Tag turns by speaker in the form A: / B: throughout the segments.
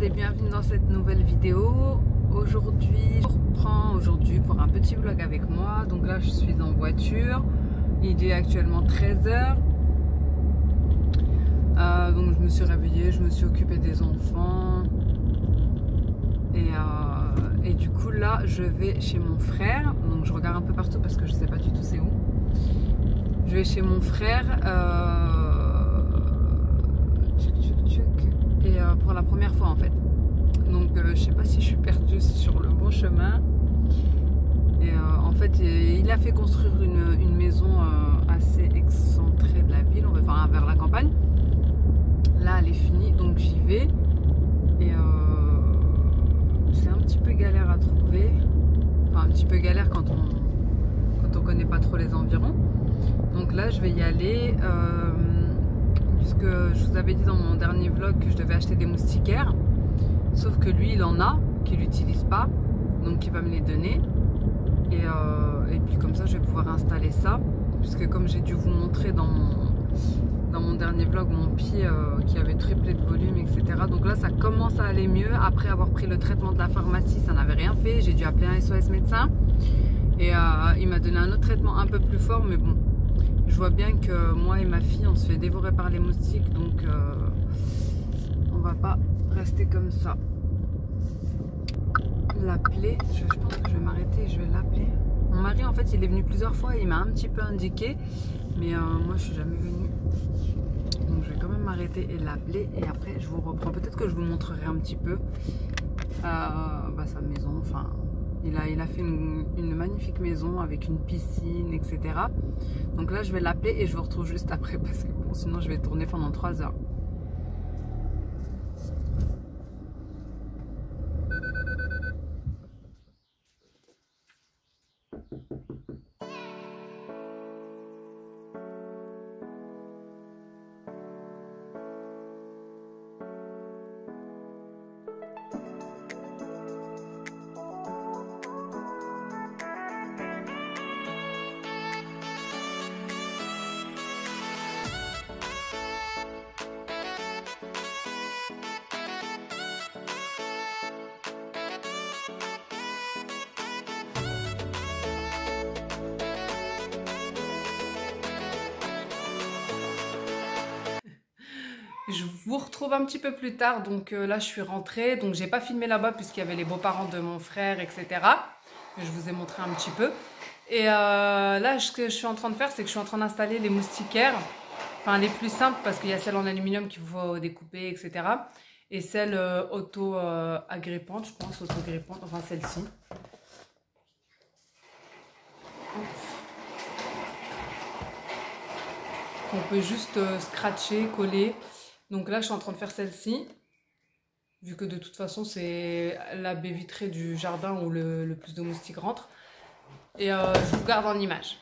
A: et bienvenue dans cette nouvelle vidéo. Aujourd'hui, je reprends pour un petit vlog avec moi. Donc là, je suis en voiture. Il est actuellement 13 h. Donc je me suis réveillée, je me suis occupée des enfants. Et du coup là, je vais chez mon frère. Donc je regarde un peu partout parce que je sais pas du tout c'est où. Je vais chez mon frère. Et pour la première fois en fait. Donc je sais pas si je suis perdue sur le bon chemin. Et en fait il a fait construire une maison assez excentrée de la ville, enfin vers la campagne. Là elle est finie donc j'y vais. Et c'est un petit peu galère à trouver. Enfin un petit peu galère quand on connaît pas trop les environs. Donc là je vais y aller. Puisque je vous avais dit dans mon dernier vlog que je devais acheter des moustiquaires, sauf que lui il en a, qu'il n'utilise pas, donc il va me les donner, et puis comme ça je vais pouvoir installer ça, puisque comme j'ai dû vous montrer dans mon dernier vlog mon pied qui avait triplé de volume, etc. Donc là ça commence à aller mieux, après avoir pris le traitement de la pharmacie ça n'avait rien fait, j'ai dû appeler un SOS médecin, et il m'a donné un autre traitement un peu plus fort, mais bon. Je vois bien que moi et ma fille on se fait dévorer par les moustiques, donc on va pas rester comme ça. L'appeler, je pense que je vais m'arrêter et je vais l'appeler. Mon mari en fait il est venu plusieurs fois et il m'a un petit peu indiqué, mais moi je suis jamais venue. Donc je vais quand même m'arrêter et l'appeler et après je vous reprends. Peut-être que je vous montrerai un petit peu sa maison, enfin... Il a fait une magnifique maison avec une piscine, etc. Donc là, je vais l'appeler et je vous retrouve juste après parce que bon, sinon, je vais tourner pendant 3 heures. Je vous retrouve un petit peu plus tard, donc là je suis rentrée, donc j'ai pas filmé là-bas puisqu'il y avait les beaux-parents de mon frère, etc. Je vous ai montré un petit peu. Et là ce que je suis en train de faire, c'est que je suis en train d'installer les moustiquaires, enfin les plus simples parce qu'il y a celles en aluminium qu'il faut découper, etc. Et celles auto-agrippantes, je pense, auto-agrippantes, enfin celle-ci. On peut juste scratcher, coller. Donc là, je suis en train de faire celle-ci, vu que de toute façon, c'est la baie vitrée du jardin où le plus de moustiques rentrent. Et je vous garde en image.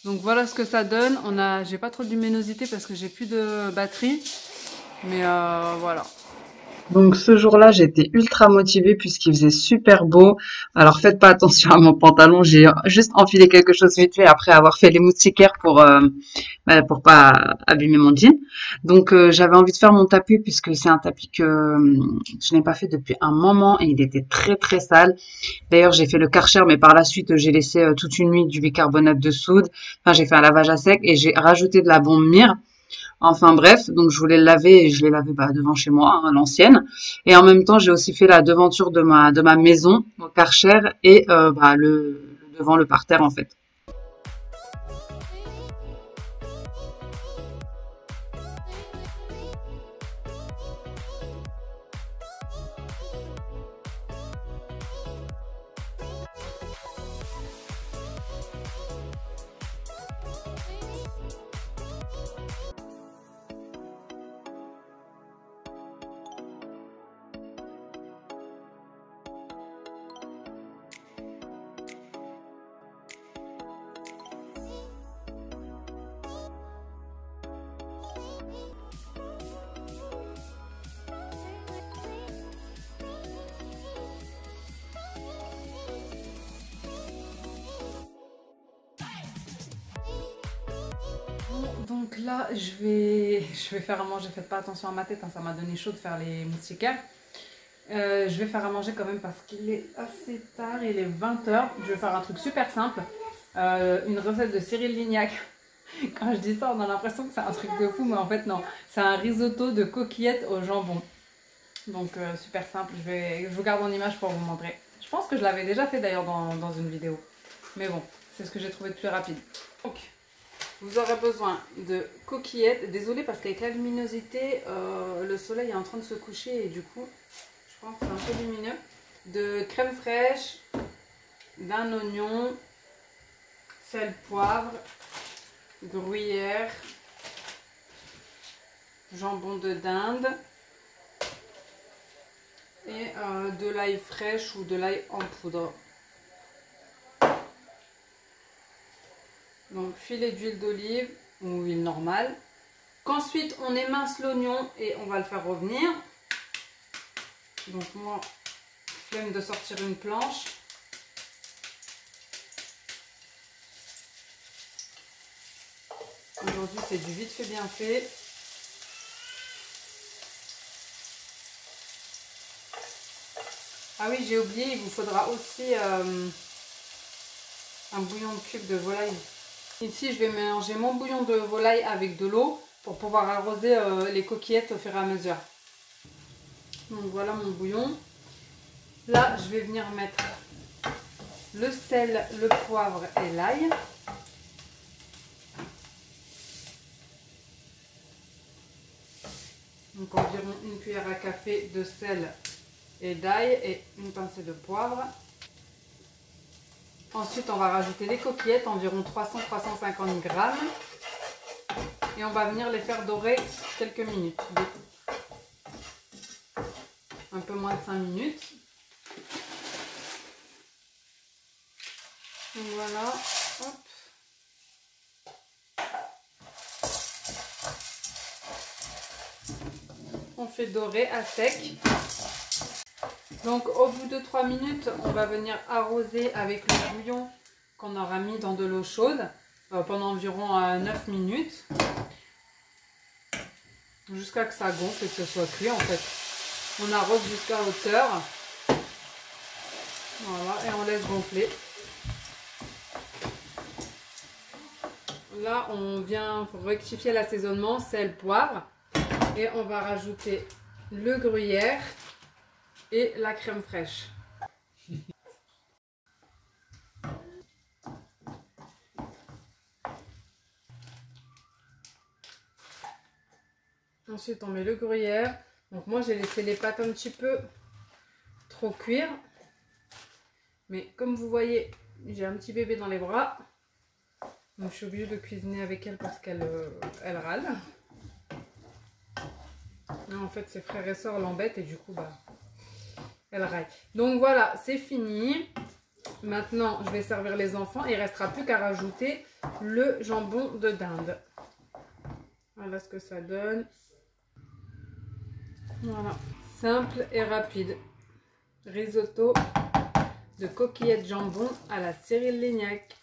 A: Donc voilà ce que ça donne. J'ai pas trop de luminosité parce que j'ai plus de batterie. Mais voilà. Donc ce jour-là, j'étais ultra motivée puisqu'il faisait super beau. Alors faites pas attention à mon pantalon, j'ai juste enfilé quelque chose vite fait après avoir fait les moustiquaires pour pas abîmer mon jean. Donc j'avais envie de faire mon tapis puisque c'est un tapis que je n'ai pas fait depuis un moment et il était très très sale. D'ailleurs j'ai fait le Karcher mais par la suite j'ai laissé toute une nuit du bicarbonate de soude. Enfin j'ai fait un lavage à sec et j'ai rajouté de la bombe mire. Enfin bref, donc je voulais le laver et je l'ai lavé devant chez moi, hein, à l'ancienne. Et en même temps, j'ai aussi fait la devanture de ma maison au Karcher et devant le parterre en fait. Donc là, je vais faire à manger. Faites pas attention à ma tête, hein, ça m'a donné chaud de faire les moustiquaires. Je vais faire à manger quand même parce qu'il est assez tard, il est 20 h. Je vais faire un truc super simple. Une recette de Cyril Lignac. Quand je dis ça, on a l'impression que c'est un truc de fou, mais en fait non. C'est un risotto de coquillettes au jambon. Donc super simple, je vous garde en image pour vous montrer. Je pense que je l'avais déjà fait d'ailleurs dans une vidéo. Mais bon, c'est ce que j'ai trouvé de plus rapide. Donc, vous aurez besoin de coquillettes. Désolée parce qu'avec la luminosité, le soleil est en train de se coucher et du coup, je pense que c'est un peu lumineux. De crème fraîche, d'un oignon, sel, poivre, gruyère, jambon de dinde et de l'ail fraîche ou de l'ail en poudre. Donc filet d'huile d'olive ou huile normale. Qu'ensuite on émince l'oignon et on va le faire revenir. Donc moi, flemme de sortir une planche. Aujourd'hui c'est du vite fait bien fait. Ah oui, j'ai oublié, il vous faudra aussi un bouillon de cube de volaille. Ici, je vais mélanger mon bouillon de volaille avec de l'eau pour pouvoir arroser les coquillettes au fur et à mesure. Donc voilà mon bouillon. Là, je vais venir mettre le sel, le poivre et l'ail. Donc environ une cuillère à café de sel et d'ail et une pincée de poivre. Ensuite, on va rajouter les coquillettes, environ 300-350 grammes. Et on va venir les faire dorer quelques minutes. Un peu moins de 5 minutes. Donc voilà. Hop. On fait dorer à sec. Donc au bout de 3 minutes, on va venir arroser avec le bouillon qu'on aura mis dans de l'eau chaude pendant environ 9 minutes. Jusqu'à que ça gonfle et que ce soit cuit en fait. On arrose jusqu'à hauteur. Voilà, et on laisse gonfler. Là, on vient rectifier l'assaisonnement, sel, poivre. Et on va rajouter le gruyère et la crème fraîche. Ensuite, on met le gruyère. Donc moi, j'ai laissé les pâtes un petit peu trop cuire. Mais comme vous voyez, j'ai un petit bébé dans les bras. Donc je suis obligée de cuisiner avec elle parce qu'elle elle râle. En fait, ses frères et sœurs l'embêtent et du coup, bah, elle raille. Donc voilà, c'est fini. Maintenant, je vais servir les enfants. Il ne restera plus qu'à rajouter le jambon de dinde. Voilà ce que ça donne. Voilà, simple et rapide. Risotto de coquillettes jambon à la Cyril Lignac.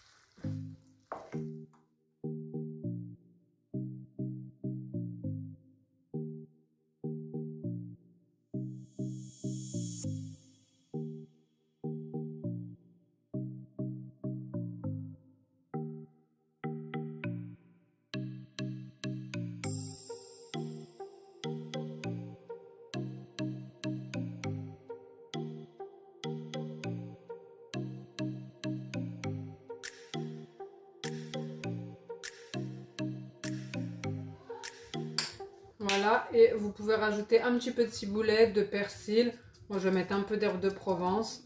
A: Voilà, et vous pouvez rajouter un petit peu de ciboulette, de persil. Moi, je vais mettre un peu d'herbe de Provence.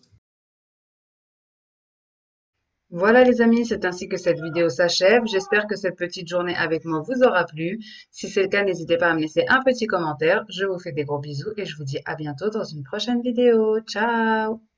A: Voilà les amis, c'est ainsi que cette vidéo s'achève. J'espère que cette petite journée avec moi vous aura plu. Si c'est le cas, n'hésitez pas à me laisser un petit commentaire. Je vous fais des gros bisous et je vous dis à bientôt dans une prochaine vidéo. Ciao!